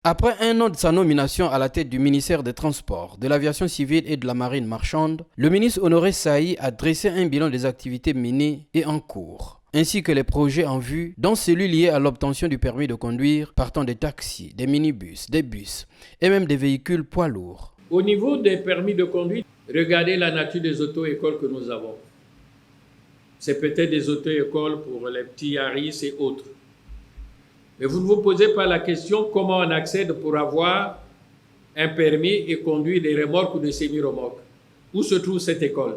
Après un an de sa nomination à la tête du ministère des Transports, de l'Aviation civile et de la Marine marchande, le ministre Honoré Saï a dressé un bilan des activités menées et en cours, ainsi que les projets en vue, dont celui lié à l'obtention du permis de conduire partant des taxis, des minibus, des bus et même des véhicules poids lourds. Au niveau des permis de conduire, regardez la nature des auto-écoles que nous avons. C'est peut-être des auto-écoles pour les petits Yaris et autres. Mais vous ne vous posez pas la question comment on accède pour avoir un permis et conduire des remorques ou des semi-remorques. Où se trouve cette école?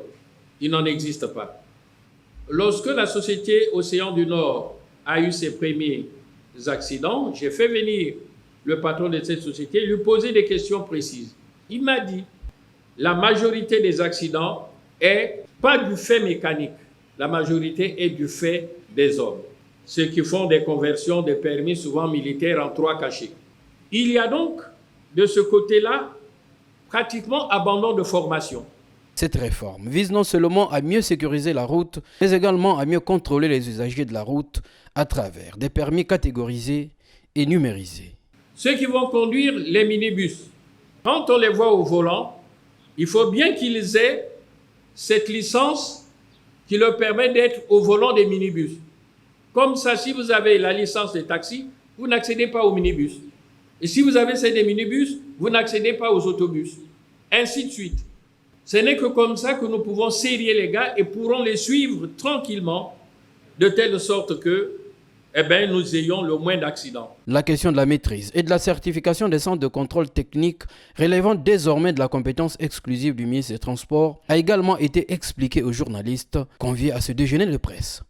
Il n'en existe pas. Lorsque la société Océan du Nord a eu ses premiers accidents, j'ai fait venir le patron de cette société, lui poser des questions précises. Il m'a dit, la majorité des accidents est pas du fait mécanique, la majorité est du fait des hommes. Ceux qui font des conversions de permis, souvent militaires, en 3 cachets. Il y a donc, de ce côté-là, pratiquement abandon de formation. Cette réforme vise non seulement à mieux sécuriser la route, mais également à mieux contrôler les usagers de la route à travers des permis catégorisés et numérisés. Ceux qui vont conduire les minibus, quand on les voit au volant, il faut bien qu'ils aient cette licence qui leur permet d'être au volant des minibus. Comme ça, si vous avez la licence de taxi, vous n'accédez pas aux minibus. Et si vous avez celle des minibus, vous n'accédez pas aux autobus. Ainsi de suite. Ce n'est que comme ça que nous pouvons serrer les gars et pourrons les suivre tranquillement, de telle sorte que nous ayons le moins d'accidents. La question de la maîtrise et de la certification des centres de contrôle technique relevant désormais de la compétence exclusive du ministre des Transports a également été expliquée aux journalistes conviés à ce déjeuner de presse.